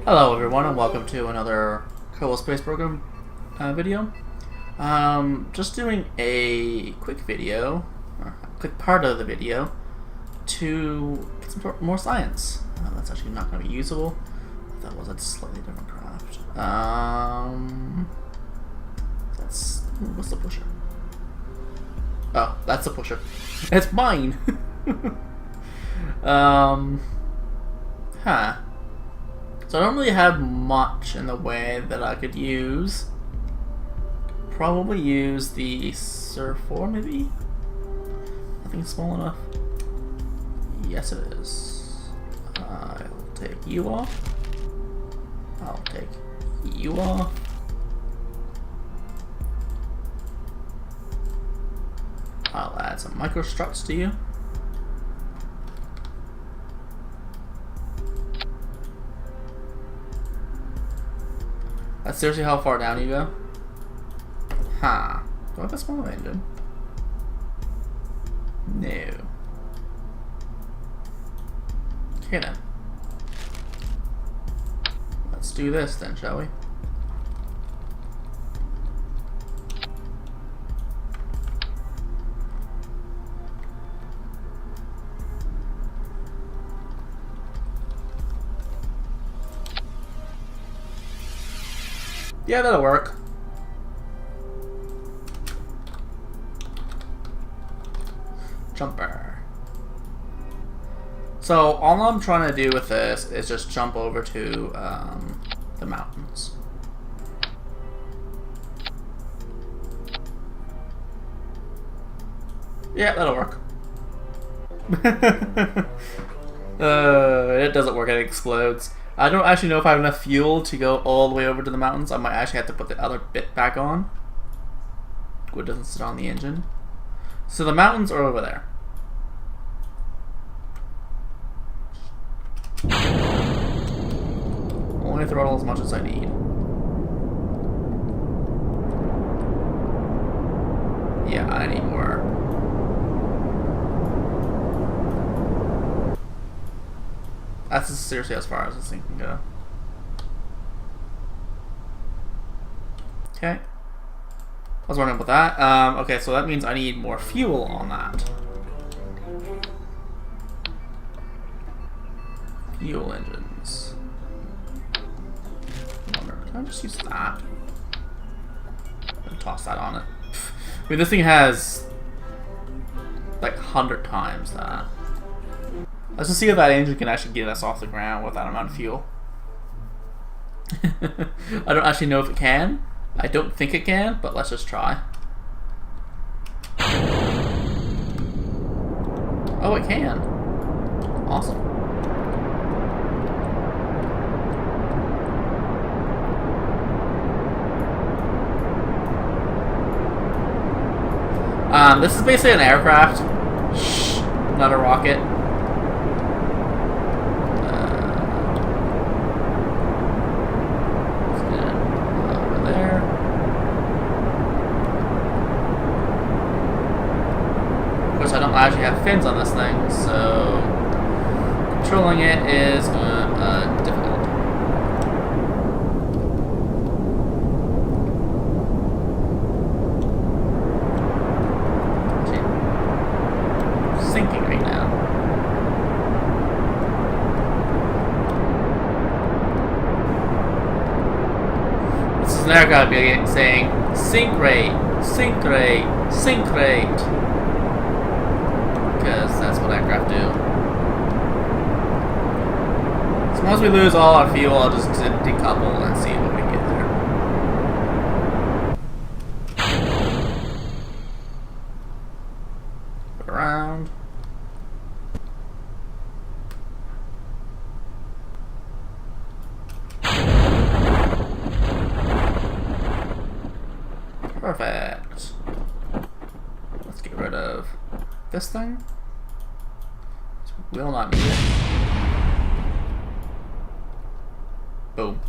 Hello everyone and welcome to another Kerbal Space Program video. Just doing a quick video, or a quick part of the video, to get some more science. That's actually not going to be usable. That was a slightly different craft. What's the pusher? Oh, that's the pusher. It's mine! So I don't really have much in the way that I could use. Probably use the Sur 4 maybe? I think it's small enough. Yes it is. I'll take you off. I'll take you off. I'll add some microstructs to you. That's seriously how far down you go? Huh. Do I have a small engine? No. Okay then. Let's do this then, shall we? Yeah, that'll work. Jumper. So all I'm trying to do with this is just jump over to the mountains. Yeah, that'll work. It doesn't work, it explodes. I don't actually know if I have enough fuel to go all the way over to the mountains. I might actually have to put the other bit back on. It doesn't sit on the engine. So the mountains are over there. Only throttle as much as I need. Yeah, I need more. That's seriously as far as this thing can go. Okay. I was wondering about that. Okay, so that means I need more fuel on that. Fuel engines. I wonder, can I just use that? And toss that on it. I mean, this thing has like 100 times that. Let's just see if that engine can actually get us off the ground with that amount of fuel. I don't actually know if it can. I don't think it can, but let's just try. Oh, it can. Awesome. This is basically an aircraft. Shh, not a rocket. I don't actually have fins on this thing, so controlling it is difficult. It's sinking right now. This is now gotta be saying sink rate, sink rate, sink rate. Because that's what aircraft do. As long as we lose all our fuel, I'll just decouple and see what we get there. Put around. Perfect. Let's get rid of this thing. Will not need it. Boom.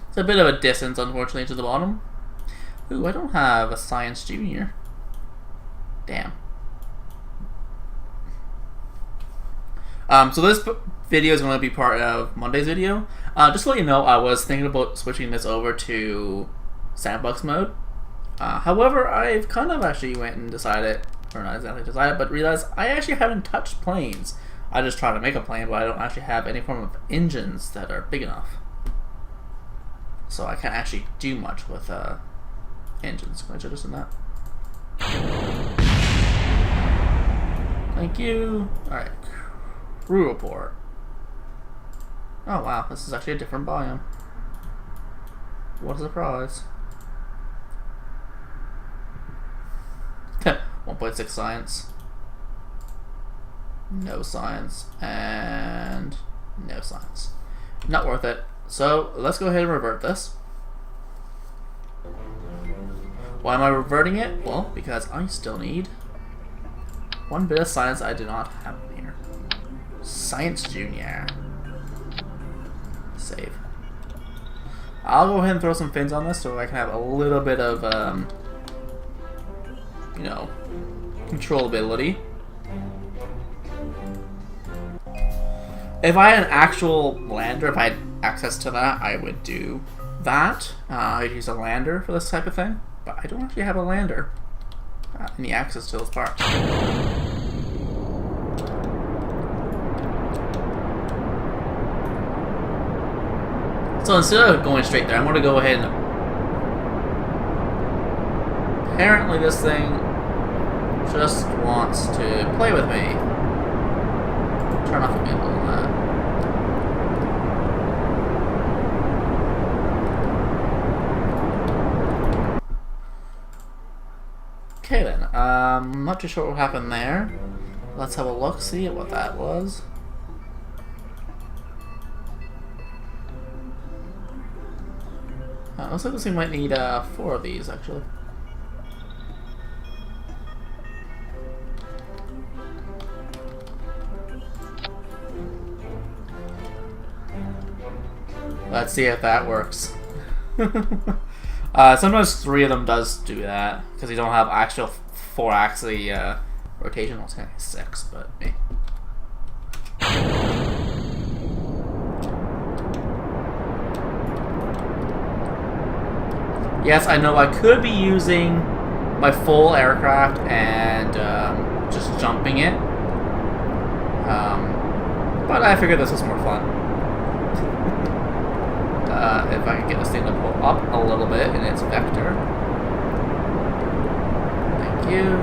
It's a bit of a distance, unfortunately, to the bottom. Ooh, I don't have a Science Junior. Damn. So this video is going to be part of Monday's video. Just to let you know, I was thinking about switching this over to sandbox mode. However, I've kind of actually went and decided, or not exactly decided, but realized I actually haven't touched planes. I just try to make a plane, but I don't actually have any form of engines that are big enough. So I can't actually do much with engines. Can I just in that? Thank you. Alright. Crew report. Oh wow, this is actually a different biome. What a surprise. 1.6 science. No science. And no science. Not worth it. So let's go ahead and revert this. Why am I reverting it? Well, because I still need one bit of science I do not have here. Science Junior. Save. I'll go ahead and throw some fins on this so I can have a little bit of, you know, controllability. If I had an actual lander, if I had access to that, I would do that. I'd use a lander for this type of thing, but I don't actually have a lander. Any access to those parts. So instead of going straight there, I'm going to go ahead and... Apparently this thing just wants to play with me. Turn off the gimbal on that. Okay then, I'm not too sure what happened there. Let's have a look, see at what that was. Looks like this thing might need 4 of these actually. Let's see if that works. Sometimes 3 of them does do that because you don't have actual 4 axis rotation. Well, it's kind of 6, but me. Yes, I know I could be using my full aircraft and just jumping it, but I figured this was more fun. If I can get this thing to pull up a little bit in its vector. Thank you.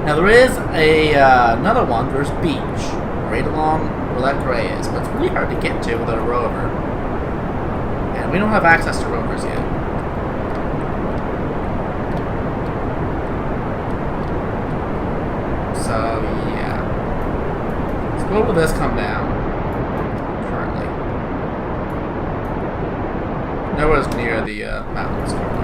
Now there is another one. There's beach right along where that gray is, but it's really hard to get to without a rover, and we don't have access to rovers yet. So yeah, let's go over this, come down. Currently, nowhere's near the mountains currently.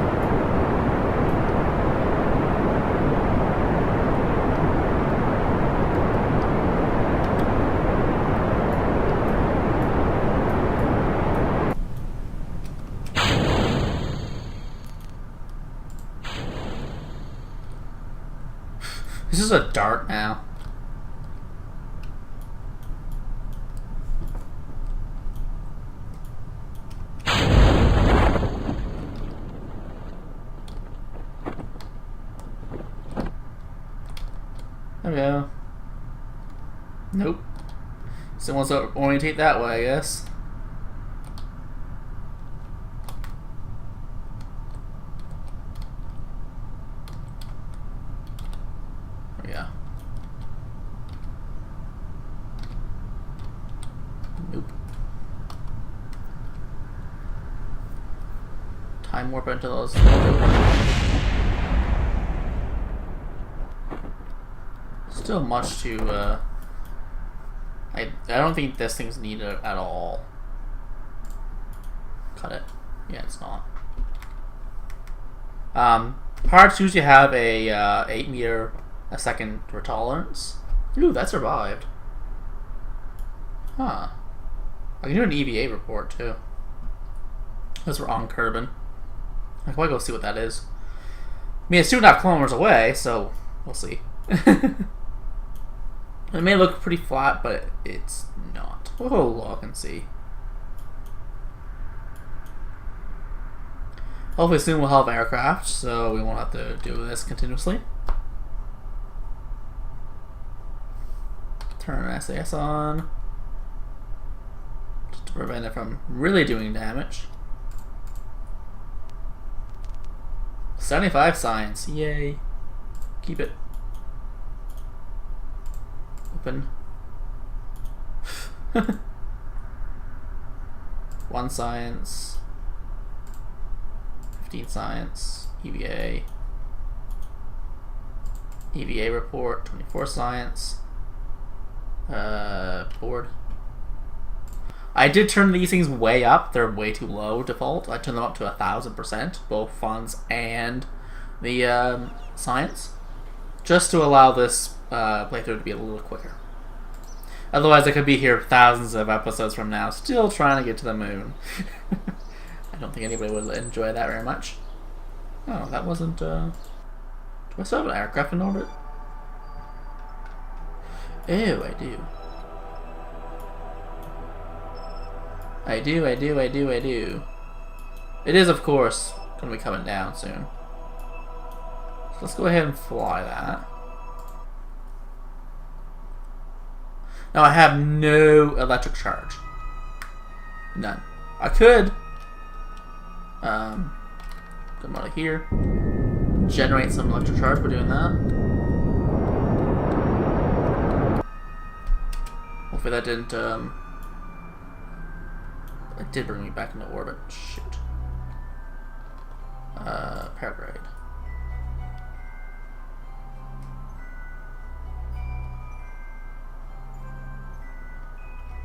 This is a dart now. There we go. Nope. Someone wants to orientate that way, I guess. Yeah. Nope. Time warp into those. Still much to, I don't think this thing's needed at all. Cut it. Yeah, it's not. Parts usually have a 8 meter a second for tolerance. Ooh, that survived. Huh. I can do an EVA report too. Those were on Kerbin. I can probably go see what that is. I mean, it's 2.5 kilometers away, so We'll see. It may look pretty flat, but it's not. Oh, look and see. Hopefully soon we'll have aircraft, so we won't have to do this continuously. Turn SAS on. Just to prevent it from really doing damage. 75 science, yay. Keep it. Open. 1 science. 15 science. EVA. EVA report. 24 science. Board. I did turn these things way up. They're way too low default. I turned them up to 1000%, both funds and the science, just to allow this playthrough to be a little quicker. Otherwise, I could be here thousands of episodes from now, still trying to get to the moon. I don't think anybody would enjoy that very much. Oh, that wasn't. Do I still have an aircraft in orbit? Oh, I do. I do. It is, of course, going to be coming down soon. So let's go ahead and fly that. Now I have no electric charge. None. I could come out of here, generate some electric charge by doing that. Hopefully that didn't it did bring me back into orbit. Shoot. Paragrade.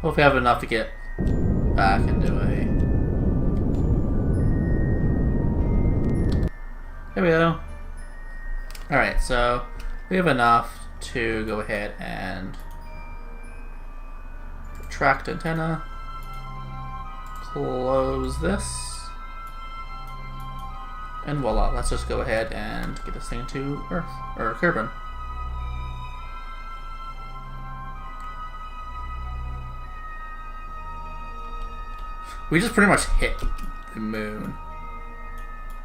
Hopefully I have enough to get back into a... There we go. Alright, so we have enough to go ahead and retract antenna. Close this. And voila, let's just go ahead and get this thing to Earth, or Kerbin. We just pretty much hit the moon.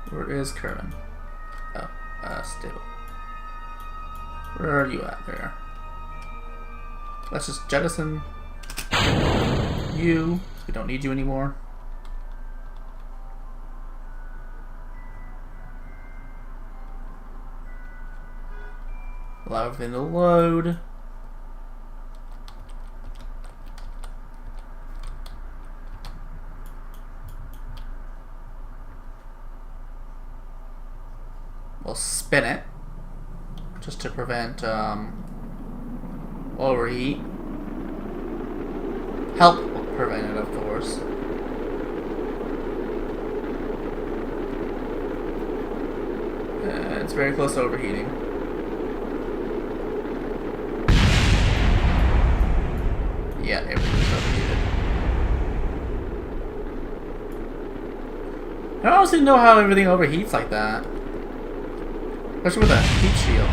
Where is Kerbin? Oh, stable. Where are you at there? Let's just jettison you. We don't need you anymore. Allow everything to load. We'll spin it just to prevent overheat. Help prevent it, of course. It's very close to overheating. Yeah, everything's overheated. I don't honestly know how everything overheats like that. Especially with a heat shield.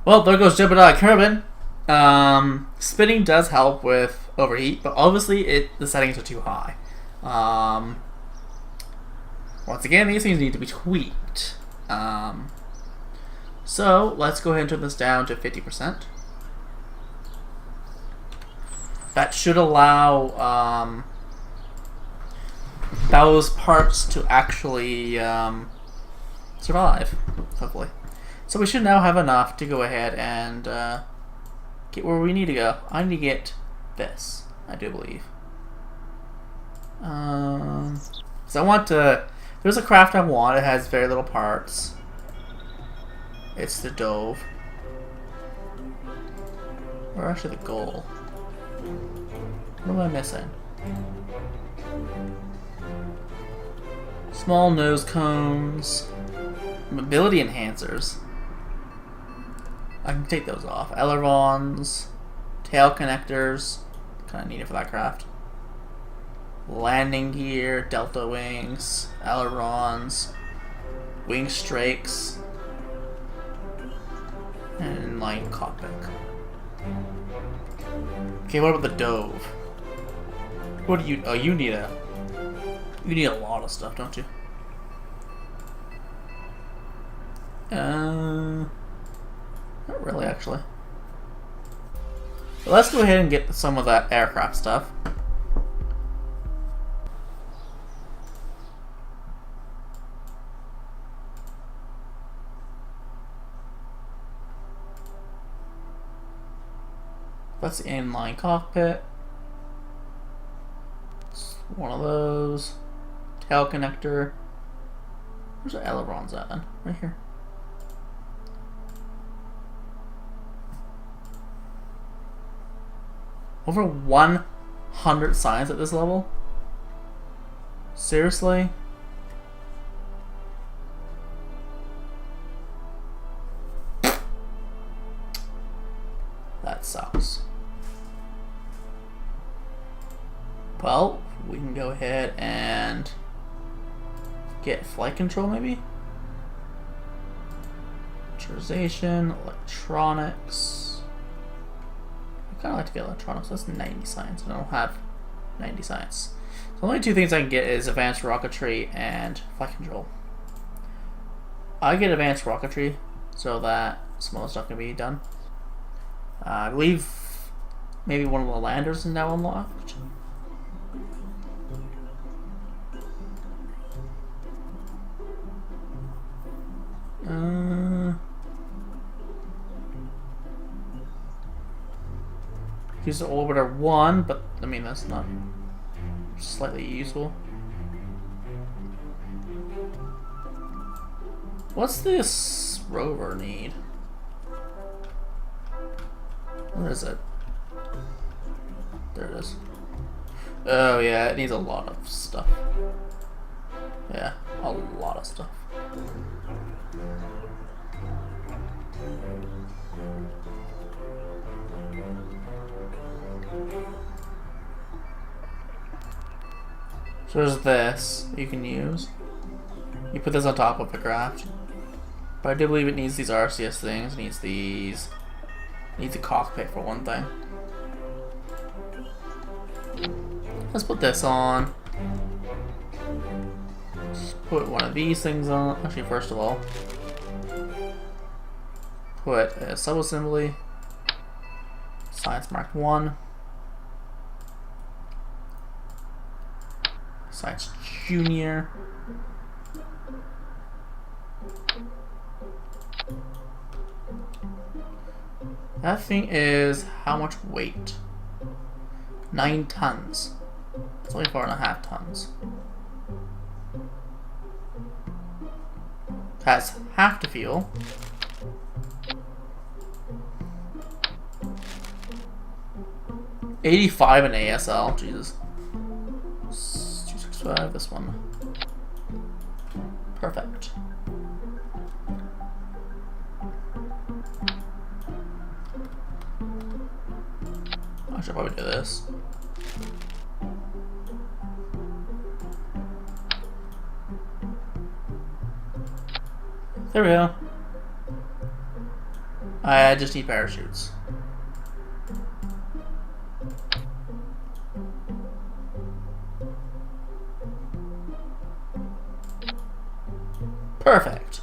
Well, there goes Jebediah Kerbin. Spinning does help with overheat, but obviously the settings are too high. Once again, these things need to be tweaked. So let's go ahead and turn this down to 50%. That should allow those parts to actually survive, hopefully. So we should now have enough to go ahead and get where we need to go. I need to get this, I do believe. So I want to... There's a craft I want. It has very little parts. It's the Dove. Or actually the goal. What am I missing? Small nose cones. Mobility enhancers. I can take those off. Ailerons. Tail connectors. Kind of needed for that craft. landing gear, delta wings, ailerons, wing strakes, and inline cockpit. Okay, what about the dove? What do you? Oh, you need a lot of stuff, don't you? Not really, actually. But let's go ahead and get some of that aircraft stuff. That's the inline cockpit. It's one of those. Tail connector. Where's the ailerons at then? Right here. Over 100 signs at this level? Seriously? That sucks. Well, we can go ahead and get flight control maybe? Miniaturization, electronics. I kind of like to get electronics. That's 90 science. I don't have 90 science. So the only two things I can get is advanced rocketry and flight control. I get advanced rocketry so that some other stuff can be done. I believe maybe one of the landers is now unlocked. Use the orbiter 1, but I mean that's not slightly useful. What's this rover need? Where is it? There it is. Oh yeah, it needs a lot of stuff. Yeah, a lot of stuff. So there's this you can use. You put this on top of the craft. But I do believe it needs these RCS things. It needs these. It needs a cockpit for one thing. Let's put this on. Let's put one of these things on. Actually, first of all, put a sub-assembly. Science Mark 1. Science Junior. That thing is how much weight? 9 tons. It's only 4.5 tons. Has half the fuel. $85 in ASL. Jesus. 265. This one. Perfect. I should probably do this. There we go. I just need parachutes. Perfect.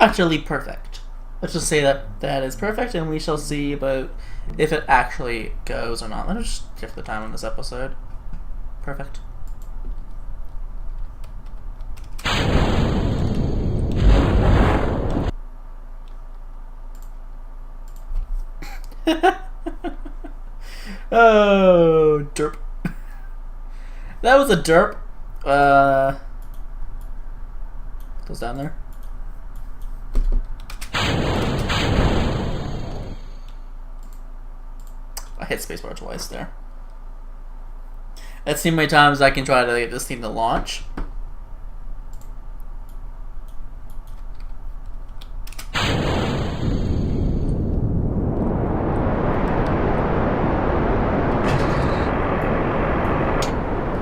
Actually perfect. Let's just say that that is perfect, and we shall see about if it actually goes or not. Let's just check the time on this episode. Perfect. Oh, derp. That was a derp. Goes down there. I hit spacebar twice there. Let's see how many times I can try to get this thing to launch.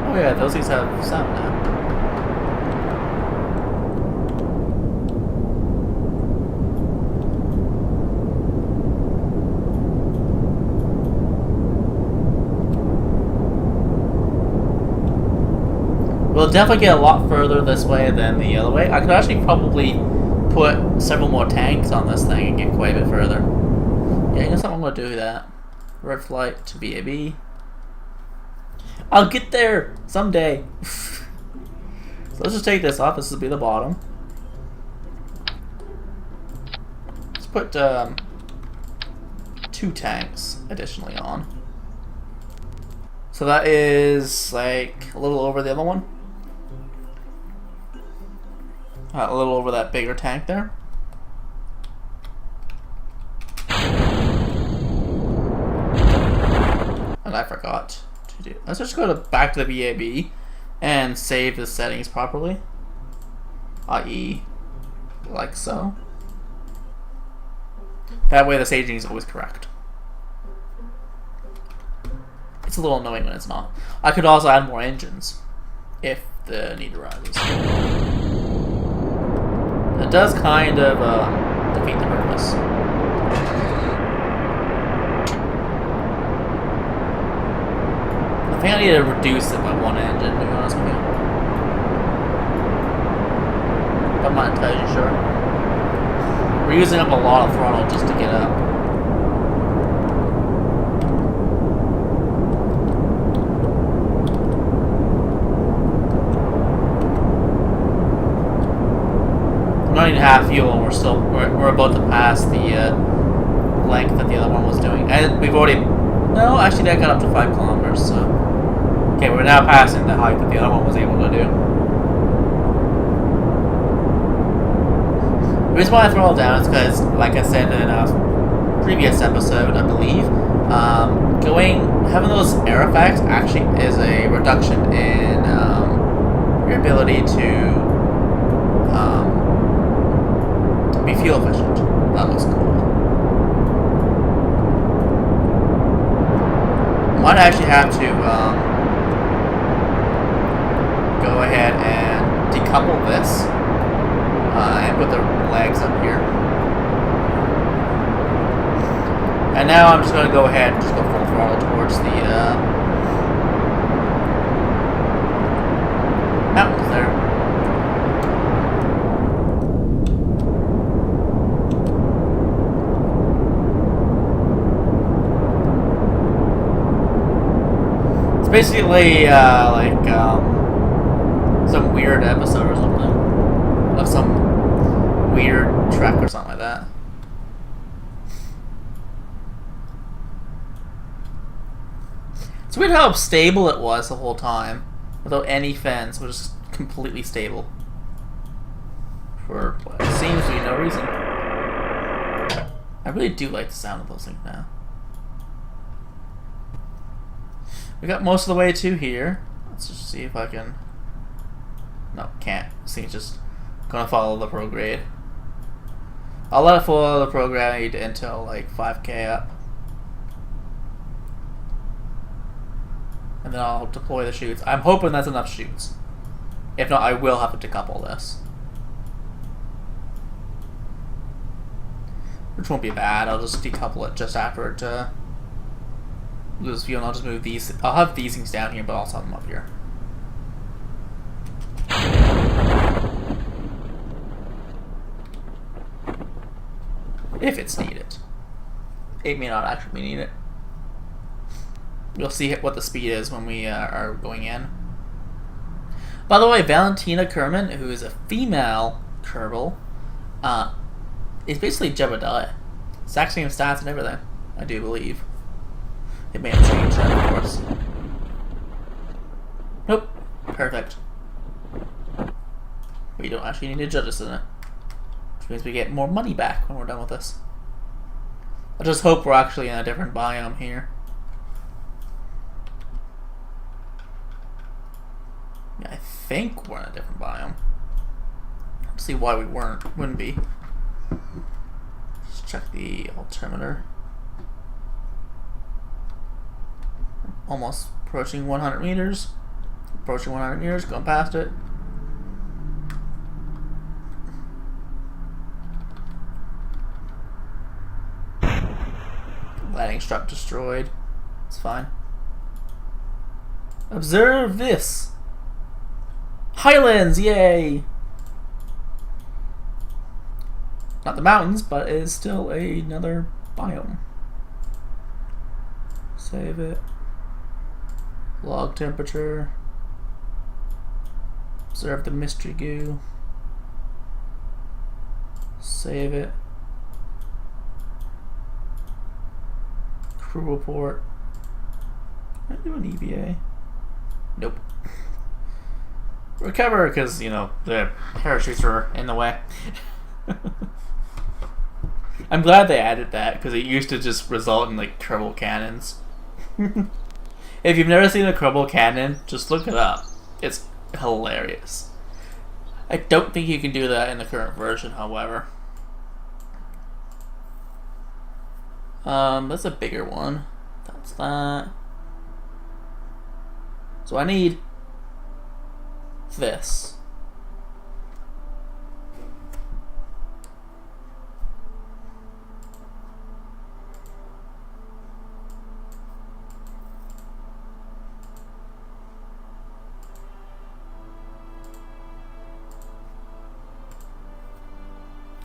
Oh yeah, those things have sound now. We'll definitely get a lot further this way than the other way. I could actually probably put several more tanks on this thing and get quite a bit further. Yeah, I guess I'm going to do that. Red flight to BAB. I'll get there someday. So let's just take this off. This will be the bottom. Let's put 2 tanks additionally on. So that is like a little over the other one. A little over that bigger tank there. And I forgot to do. Let's just go back to the BAB and save the settings properly. I.e., like so. That way the staging is always correct. It's a little annoying when it's not. I could also add more engines if the need arises. It does kind of defeat the purpose. I think I need to reduce it by 1 engine, to be honest with you. I'm not entirely sure. We're using up a lot of throttle just to get up. Not even half fuel, and we're about to pass the length that the other one was doing. And we've already, no, actually that got up to 5 kilometers. So okay, we're now passing the height that the other one was able to do. The reason why I throw it down is because, like I said in a previous episode, I believe, having those air effects actually is a reduction in your ability to be fuel efficient. That looks cool. Might actually have to go ahead and decouple this and put the legs up here. And now I'm just going to go ahead and just go full throttle towards the mountains there. It's basically like some weird episode or something of some weird trek or something like that. It's weird how stable it was the whole time, without any fence. It was just completely stable for what seems to be no reason. I really do like the sound of those things now. We got most of the way to here. Let's just see if I can. No, can't. See, it's just gonna follow the prograde. I'll let it follow the prograde until like 5k up. And then I'll deploy the chutes. I'm hoping that's enough chutes. If not, I will have to decouple this. Which won't be bad. I'll just decouple it just after it loses fuel, and I'll just move these. I'll have these things down here, but I'll also have them up here. If it's needed. It may not actually need it. We'll see what the speed is when we are going in. By the way, Valentina Kerman, who is a female Kerbal, is basically Jebediah. Exact same stats and everything, I do believe. It may have changed that, of course. Nope. Perfect. We don't actually need to judge us in it. Which means we get more money back when we're done with this. I just hope we're actually in a different biome here. Yeah, I think we're in a different biome. Let's see why we wouldn't be. Let's check the altimeter. Almost approaching 100 meters. Approaching 100 meters, going past it. Landing strap destroyed. It's fine. Observe this! Highlands, yay! Not the mountains, but it is still another biome. Save it. Log temperature. Observe the mystery goo. Save it. Crew report. Can I do an EVA? Nope. Recover, because, you know, the parachutes are in the way. I'm glad they added that, because it used to just result in, like, treble cannons. If you've never seen a treble cannon, just look it up. It's hilarious. I don't think you can do that in the current version, however. That's a bigger one. That's that. So I need this.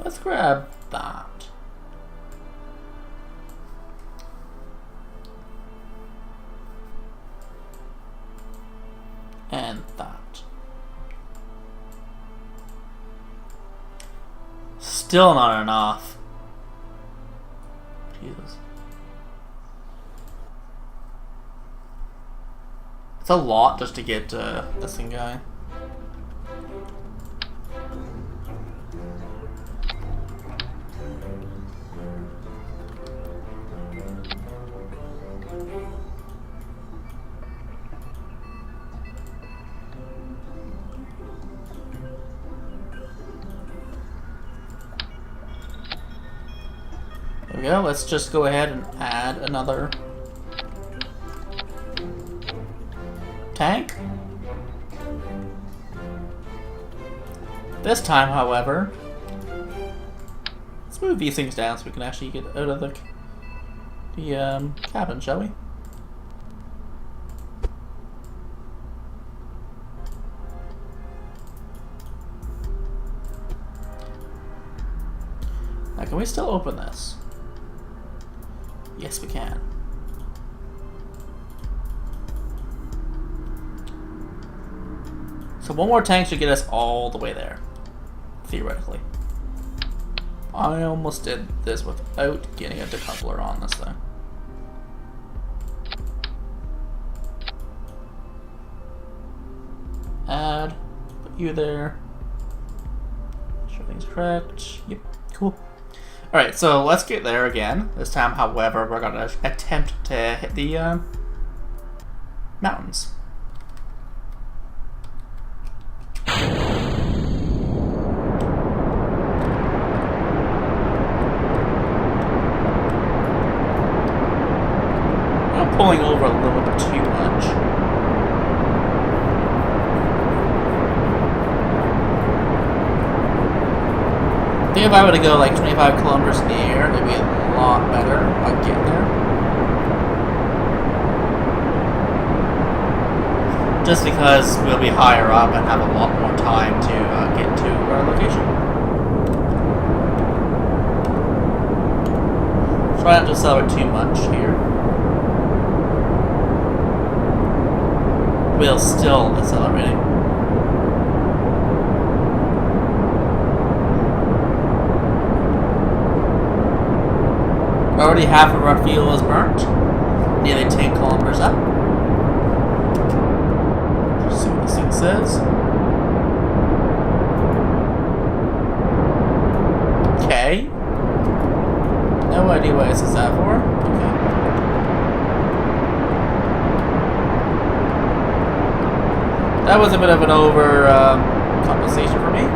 Let's grab that. And that. Still not enough. Jesus. It's a lot just to get this thing going. There we go, let's just go ahead and add another tank. This time, however, let's move these things down so we can actually get out of the cabin, shall we? Now, can we still open this? Yes, we can. So one more tank should get us all the way there, theoretically. I almost did this without getting a decoupler on this thing. Add, put you there. Make sure everything's correct. Yep, cool. Alright, so let's get there again. This time, however, we're going to attempt to hit the mountains. I'm pulling over a little bit too much. I think if I were to go like 25 kilometers in the air, it'd be a lot better on getting there. Just because we'll be higher up and have a lot more time to get to our location. Try not to accelerate too much here. We'll still accelerating. Already half of our fuel is burnt. Nearly 10 kilometers up. Let's see what this thing says. Okay. No idea what this is that for. Okay. That was a bit of an over compensation for me.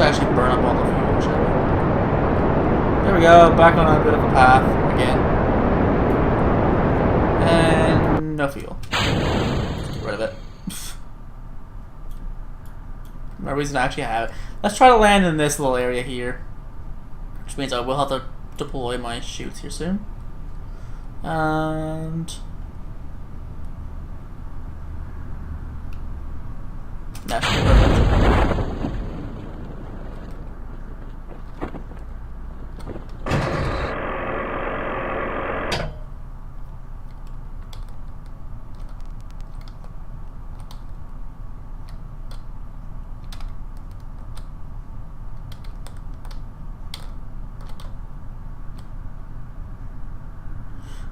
Actually burn up all the fuel, shall we? There we go, back on a bit of a path again. And no fuel. Get rid of it. No reason to actually have it. Let's try to land in this little area here. Which means I will have to deploy my chutes here soon. And that's perfect.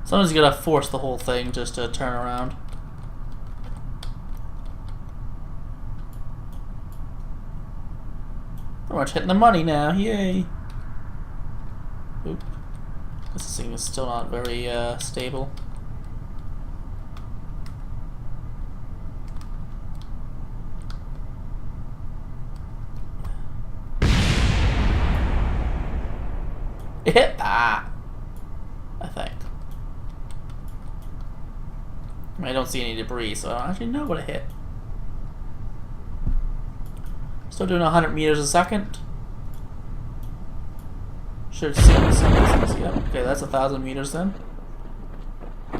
Someone's gonna force the whole thing just to turn around. Pretty much hitting the money now, yay! Oop. This thing is still not very stable. It hit that, I think. I don't see any debris, so I don't actually know what it hit. Still doing 100 meters a second. Should see this. Yep. Okay, that's 1,000 meters then. I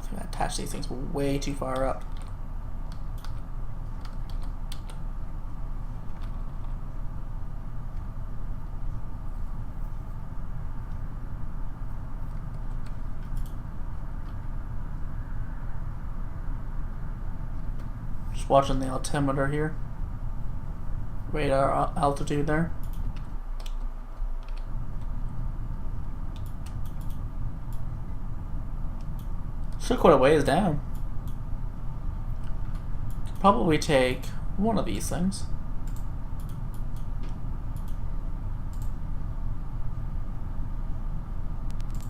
think I attached these things way too far up. Just watching the altimeter here. Radar altitude there. Still quite a ways down. Could probably take one of these things.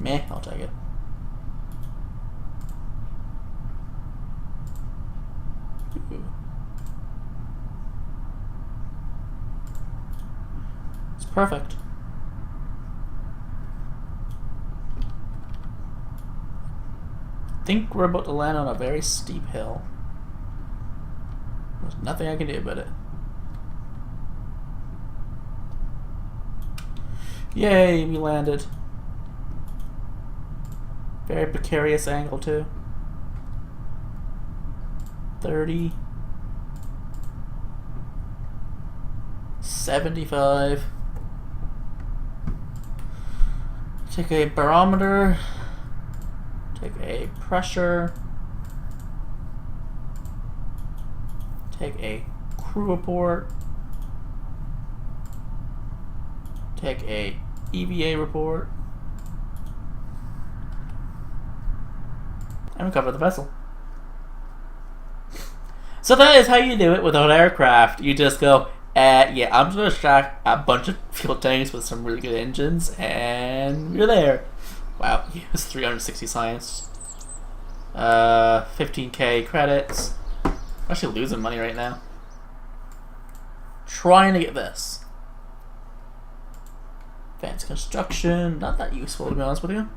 Meh, I'll take it. Ooh. It's perfect. I think we're about to land on a very steep hill. There's nothing I can do about it. Yay, we landed. Very precarious angle too. 30. 75. Take a barometer. Take a pressure. Take a crew report. Take a EVA report. And recover the vessel. So that is how you do it without aircraft. You just go, yeah, I'm just going to stack a bunch of fuel tanks with some really good engines, and you're there. Wow, it was 360 science. 15k credits. I'm actually losing money right now. Trying to get this. Advanced construction, not that useful to be honest with you.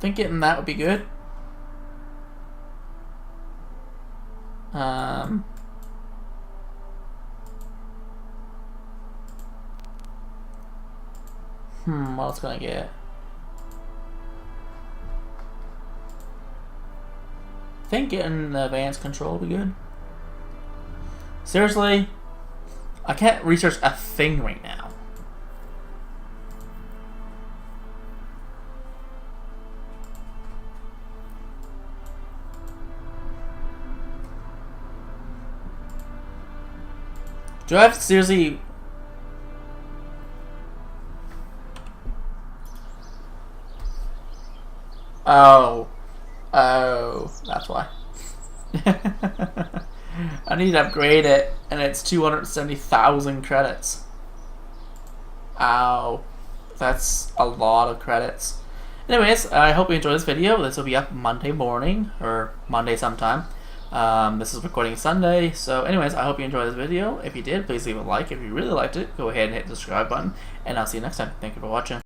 Think getting that would be good. What else can I get? I think getting the advanced control will be good. Seriously, I can't research a thing right now. Do I have to seriously... Oh, that's why. I need to upgrade it, and it's 270,000 credits. Ow, that's a lot of credits. Anyways, I hope you enjoyed this video. This will be up Monday morning, or Monday sometime. This is recording Sunday, so anyways, I hope you enjoyed this video. If you did, please leave a like. If you really liked it, go ahead and hit the subscribe button, and I'll see you next time. Thank you for watching.